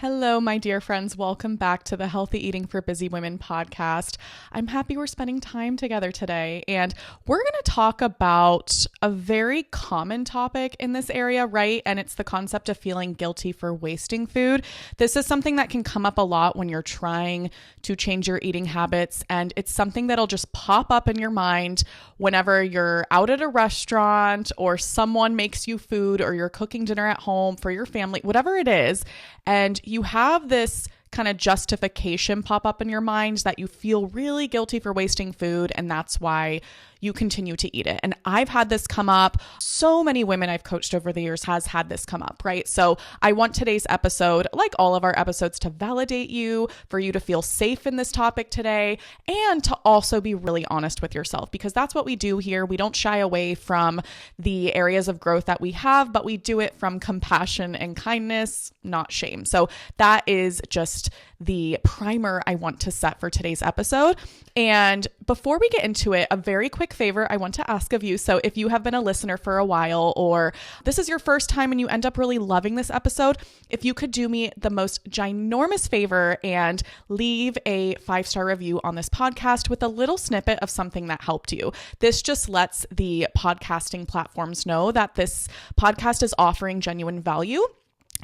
Hello, my dear friends. Welcome back to the Healthy Eating for Busy Women podcast. I'm happy we're spending time together today, and we're going to talk about a very common topic in this area, right? And it's the concept of feeling guilty for wasting food. This is something that can come up a lot when you're trying to change your eating habits, and it's something that'll just pop up in your mind whenever you're out at a restaurant or someone makes you food or you're cooking dinner at home for your family, whatever it is. And you have this kind of justification pop up in your mind that you feel really guilty for wasting food, and that's why you continue to eat it. And I've had this come up. So many women I've coached over the years has had this come up, right? So I want today's episode, like all of our episodes, to validate you, for you to feel safe in this topic today, and to also be really honest with yourself, because that's what we do here. We don't shy away from the areas of growth that we have, but we do it from compassion and kindness, not shame. So that is just the primer I want to set for today's episode. And before we get into it, a very quick favor I want to ask of you. So if you have been a listener for a while, or this is your first time and you end up really loving this episode, if you could do me the most ginormous favor and leave a 5-star review on this podcast with a little snippet of something that helped you. This just lets the podcasting platforms know that this podcast is offering genuine value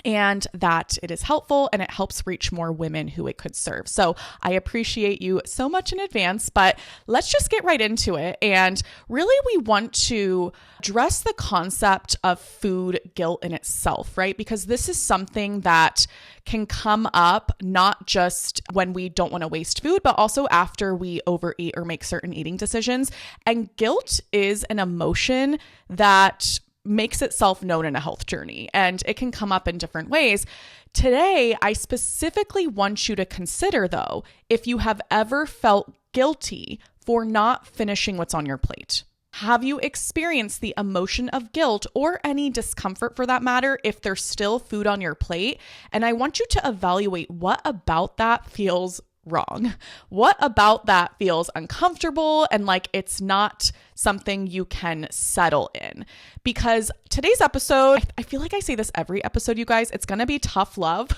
and that it is helpful and it helps reach more women who it could serve. So I appreciate you so much in advance, but let's just get right into it. And really, we want to address the concept of food guilt in itself, right? Because this is something that can come up not just when we don't want to waste food, but also after we overeat or make certain eating decisions. And guilt is an emotion that makes itself known in a health journey, and it can come up in different ways. Today, I specifically want you to consider, though, if you have ever felt guilty for not finishing what's on your plate. Have you experienced the emotion of guilt or any discomfort for that matter if there's still food on your plate? And I want you to evaluate what about that feels wrong. What about that feels uncomfortable and like it's not something you can settle in? Because today's episode, I feel like I say this every episode, you guys, it's going to be tough love.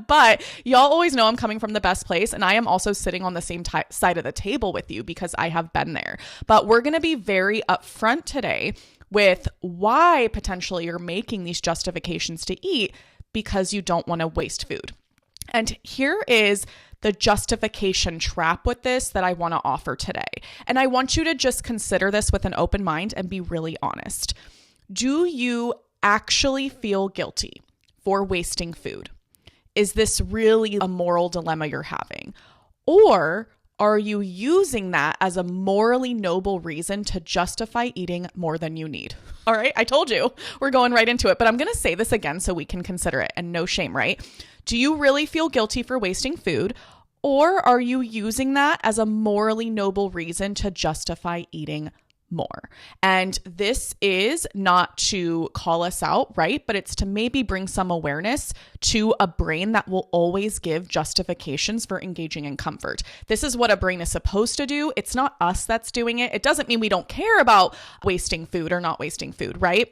But y'all always know I'm coming from the best place, and I am also sitting on the same side of the table with you because I have been there. But we're going to be very upfront today with why potentially you're making these justifications to eat because you don't want to waste food. And here is the justification trap with this that I want to offer today. And I want you to just consider this with an open mind and be really honest. Do you actually feel guilty for wasting food? Is this really a moral dilemma you're having? Or are you using that as a morally noble reason to justify eating more than you need? All right, I told you we're going right into it, but I'm going to say this again so we can consider it, and no shame, right? Do you really feel guilty for wasting food, or are you using that as a morally noble reason to justify eating more? And this is not to call us out, right? But it's to maybe bring some awareness to a brain that will always give justifications for engaging in comfort. This is what a brain is supposed to do. It's not us that's doing it. It doesn't mean we don't care about wasting food or not wasting food, right?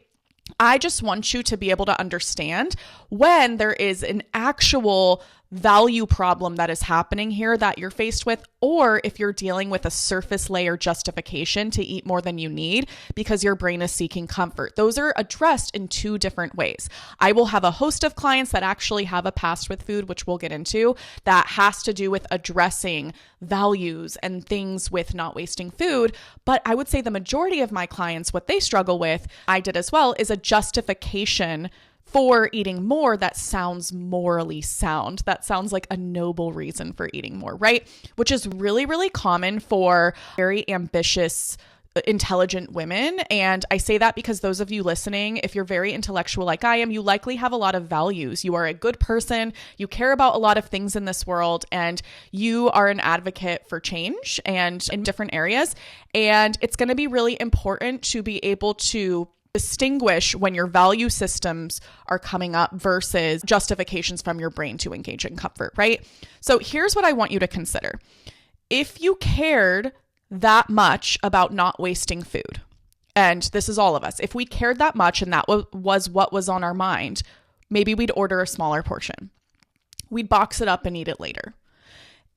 I just want you to be able to understand when there is an actual value problem that is happening here that you're faced with, or if you're dealing with a surface layer justification to eat more than you need because your brain is seeking comfort. Those are addressed in two different ways. I will have a host of clients that actually have a past with food, which we'll get into, that has to do with addressing values and things with not wasting food. But I would say the majority of my clients, what they struggle with, I did as well, is a justification for eating more that sounds morally sound. That sounds like a noble reason for eating more, right? Which is really, really common for very ambitious, intelligent women. And I say that because those of you listening, if you're very intellectual like I am, you likely have a lot of values. You are a good person. You care about a lot of things in this world, and you are an advocate for change and in different areas. And it's going to be really important to be able to distinguish when your value systems are coming up versus justifications from your brain to engage in comfort, right? So here's what I want you to consider. If you cared that much about not wasting food, and this is all of us, if we cared that much and that was what was on our mind, maybe we'd order a smaller portion. we'd box it up and eat it later.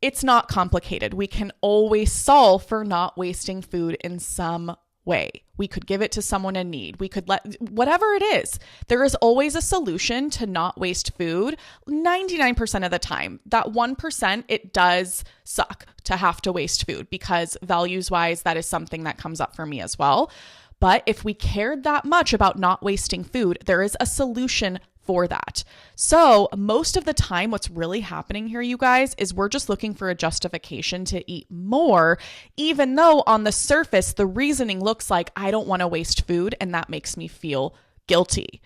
It's not complicated. We can always solve for not wasting food in some way. We could give it to someone in need. We could whatever it is. There is always a solution to not waste food 99% of the time. That 1%, it does suck to have to waste food because values-wise, that is something that comes up for me as well. But if we cared that much about not wasting food, there is a solution for that. So most of the time, what's really happening here, you guys, is we're just looking for a justification to eat more, even though on the surface, the reasoning looks like I don't want to waste food and that makes me feel guilty.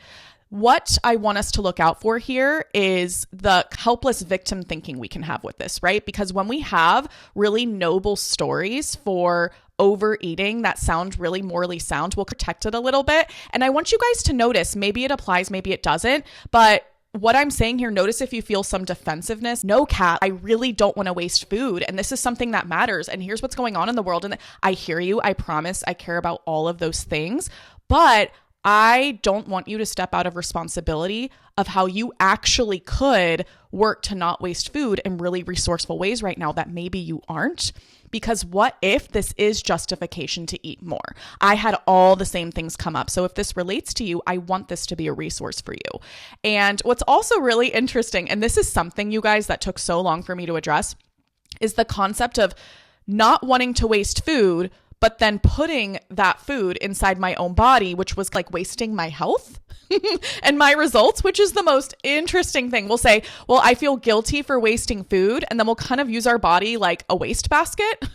What I want us to look out for here is the helpless victim thinking we can have with this, right? Because when we have really noble stories for overeating that sound really morally sound, we'll protect it a little bit. And I want you guys to notice, maybe it applies, maybe it doesn't, but what I'm saying here, notice if you feel some defensiveness. No, Kat, I really don't want to waste food. And this is something that matters. And here's what's going on in the world. And I hear you. I promise I care about all of those things. But I don't want you to step out of responsibility of how you actually could work to not waste food in really resourceful ways right now that maybe you aren't. Because what if this is justification to eat more? I had all the same things come up. So if this relates to you, I want this to be a resource for you. And what's also really interesting, and this is something, you guys, that took so long for me to address, is the concept of not wanting to waste food, but then putting that food inside my own body, which was like wasting my health and my results, which is the most interesting thing. We'll say, well, I feel guilty for wasting food. And then we'll kind of use our body like a waste basket.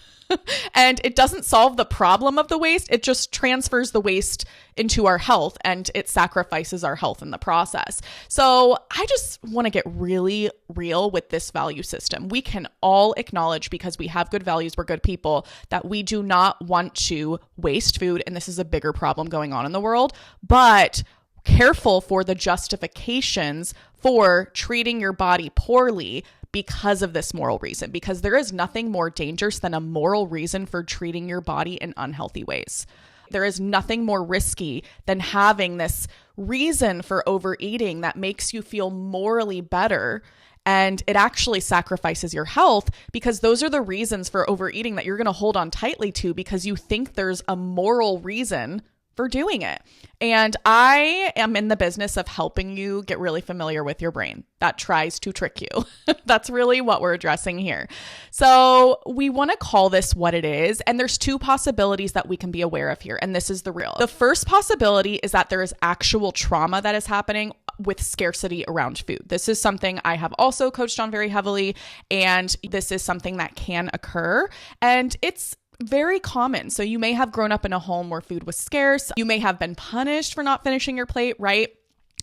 And it doesn't solve the problem of the waste. It just transfers the waste into our health and it sacrifices our health in the process. So I just want to get really real with this value system. We can all acknowledge, because we have good values, we're good people, that we do not want to waste food. And this is a bigger problem going on in the world. But careful for the justifications for treating your body poorly because of this moral reason, because there is nothing more dangerous than a moral reason for treating your body in unhealthy ways. There is nothing more risky than having this reason for overeating that makes you feel morally better, and it actually sacrifices your health, because those are the reasons for overeating that you're going to hold on tightly to because you think there's a moral reason for doing it. And I am in the business of helping you get really familiar with your brain that tries to trick you. That's really what we're addressing here. So we want to call this what it is. And there's two possibilities that we can be aware of here. And this is the real. The first possibility is that there is actual trauma that is happening with scarcity around food. This is something I have also coached on very heavily. And this is something that can occur. And it's very common. So you may have grown up in a home where food was scarce. You may have been punished for not finishing your plate, right?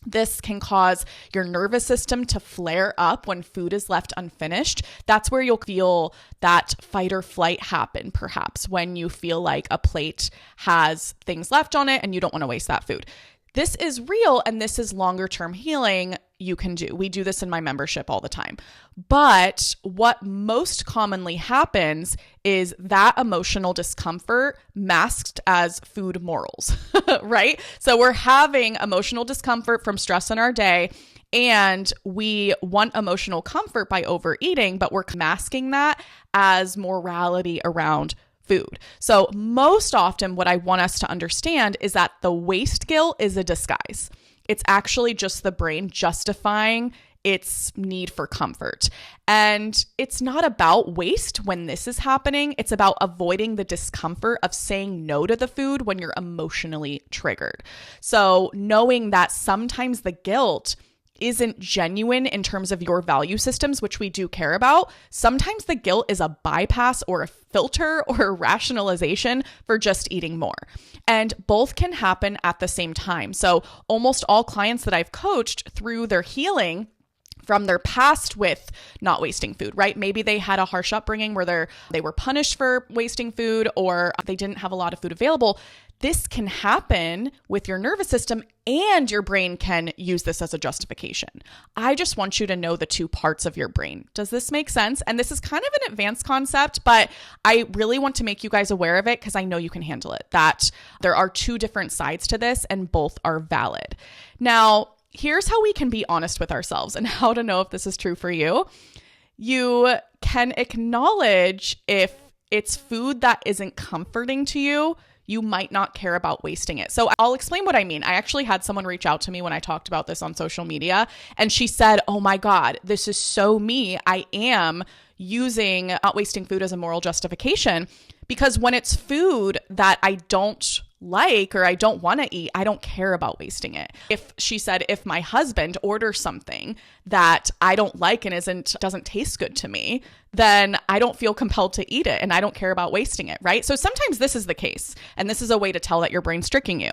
This can cause your nervous system to flare up when food is left unfinished. That's where you'll feel that fight or flight happen, perhaps, when you feel like a plate has things left on it and you don't want to waste that food. This is real, and this is longer term healing you can do. We do this in my membership all the time. But what most commonly happens is that emotional discomfort masked as food morals, right? So we're having emotional discomfort from stress in our day, and we want emotional comfort by overeating, but we're masking that as morality around food. So most often what I want us to understand is that the waste guilt is a disguise. It's actually just the brain justifying its need for comfort. And it's not about waste when this is happening. It's about avoiding the discomfort of saying no to the food when you're emotionally triggered. So knowing that sometimes the guilt isn't genuine in terms of your value systems, which we do care about. Sometimes the guilt is a bypass or a filter or a rationalization for just eating more. And both can happen at the same time. So almost all clients that I've coached through their healing from their past with not wasting food, right? Maybe they had a harsh upbringing where they were punished for wasting food, or they didn't have a lot of food available. This can happen with your nervous system, and your brain can use this as a justification. I just want you to know the two parts of your brain. Does this make sense? And this is kind of an advanced concept, but I really want to make you guys aware of it because I know you can handle it, that there are two different sides to this and both are valid. Now, here's how we can be honest with ourselves and how to know if this is true for you. You can acknowledge if it's food that isn't comforting to you, you might not care about wasting it. So I'll explain what I mean. I actually had someone reach out to me when I talked about this on social media, and she said, oh my God, this is so me. I am using not wasting food as a moral justification, because when it's food that I don't like or I don't want to eat, I don't care about wasting it. She said, if my husband orders something that I don't like and doesn't taste good to me, then I don't feel compelled to eat it and I don't care about wasting it, right? So sometimes this is the case, and this is a way to tell that your brain's tricking you.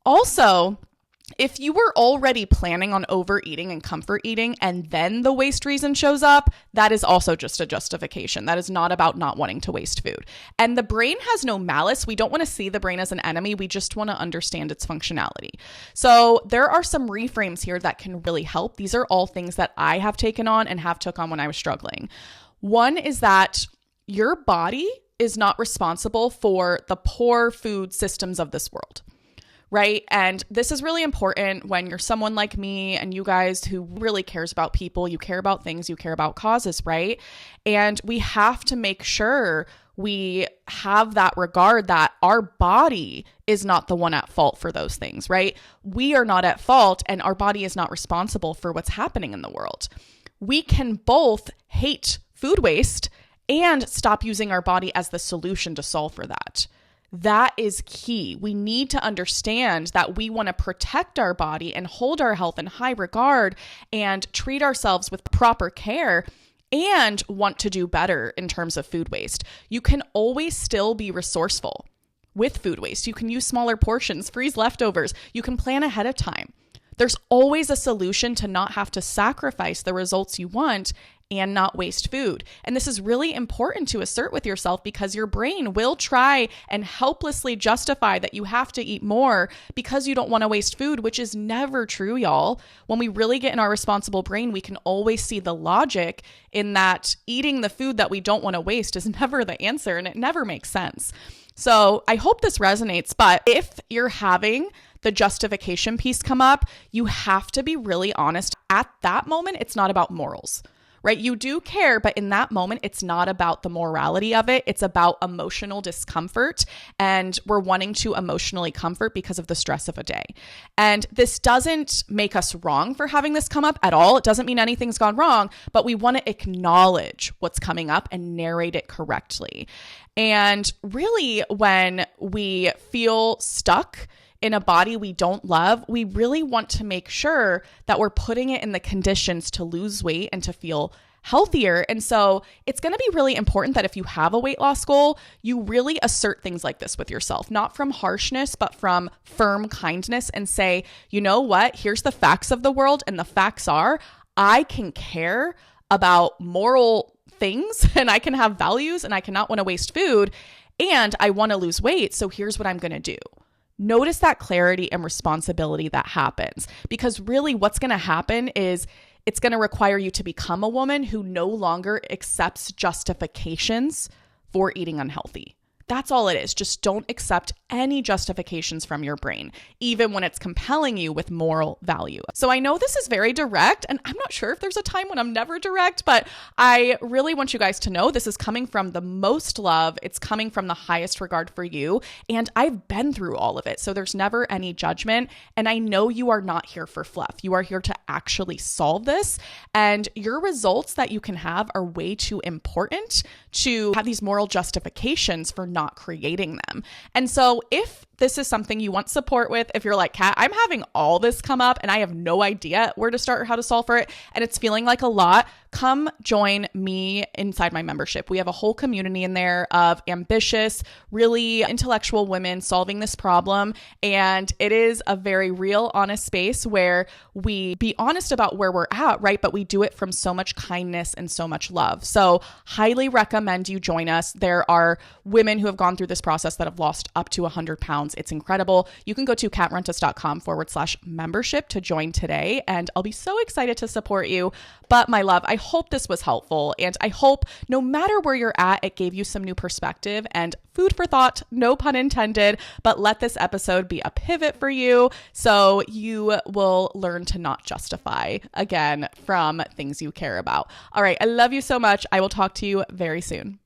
Also, if you were already planning on overeating and comfort eating and then the waste reason shows up, that is also just a justification. That is not about not wanting to waste food. And the brain has no malice. We don't want to see the brain as an enemy. We just want to understand its functionality. So there are some reframes here that can really help. These are all things that I have taken on and have took on when I was struggling. One is that your body is not responsible for the poor food systems of this world. Right? And this is really important when you're someone like me and you guys who really cares about people, you care about things, you care about causes, right? And we have to make sure we have that regard that our body is not the one at fault for those things, right? We are not at fault and our body is not responsible for what's happening in the world. We can both hate food waste and stop using our body as the solution to solve for that. That is key. We need to understand that we want to protect our body and hold our health in high regard and treat ourselves with proper care and want to do better in terms of food waste. You can always still be resourceful with food waste. You can use smaller portions, freeze leftovers. You can plan ahead of time. There's always a solution to not have to sacrifice the results you want and not waste food. And this is really important to assert with yourself because your brain will try and helplessly justify that you have to eat more because you don't want to waste food, which is never true, y'all. When we really get in our responsible brain, we can always see the logic in that eating the food that we don't want to waste is never the answer and it never makes sense. So I hope this resonates, but if you're having the justification piece come up, you have to be really honest. At that moment, it's not about morals. Right? You do care, but in that moment, it's not about the morality of it. It's about emotional discomfort, and we're wanting to emotionally comfort because of the stress of a day. And this doesn't make us wrong for having this come up at all. It doesn't mean anything's gone wrong, but we want to acknowledge what's coming up and narrate it correctly. And really, when we feel stuck in a body we don't love, we really want to make sure that we're putting it in the conditions to lose weight and to feel healthier. And so it's going to be really important that if you have a weight loss goal, you really assert things like this with yourself, not from harshness, but from firm kindness, and say, you know what, here's the facts of the world. And the facts are, I can care about moral things and I can have values and I cannot want to waste food and I want to lose weight. So here's what I'm going to do. Notice that clarity and responsibility that happens, because really what's going to happen is it's going to require you to become a woman who no longer accepts justifications for eating unhealthy. That's all it is. Just don't accept any justifications from your brain, even when it's compelling you with moral value. So I know this is very direct, and I'm not sure if there's a time when I'm never direct, but I really want you guys to know this is coming from the most love. It's coming from the highest regard for you. And I've been through all of it. So there's never any judgment. And I know you are not here for fluff. You are here to actually solve this. And your results that you can have are way too important to have these moral justifications for not creating them. And so if this is something you want support with, if you're like, Kat, I'm having all this come up and I have no idea where to start or how to solve for it, and it's feeling like a lot, come join me inside my membership. We have a whole community in there of ambitious, really intellectual women solving this problem. And it is a very real, honest space where we be honest about where we're at, right? But we do it from so much kindness and so much love. So highly recommend you join us. There are women who have gone through this process that have lost up to 100 pounds. It's incredible. You can go to katrentis.com/membership to join today, and I'll be so excited to support you. But my love, I hope this was helpful. And I hope no matter where you're at, it gave you some new perspective and food for thought, no pun intended, but let this episode be a pivot for you so you will learn to not justify again from things you care about. All right. I love you so much. I will talk to you very soon.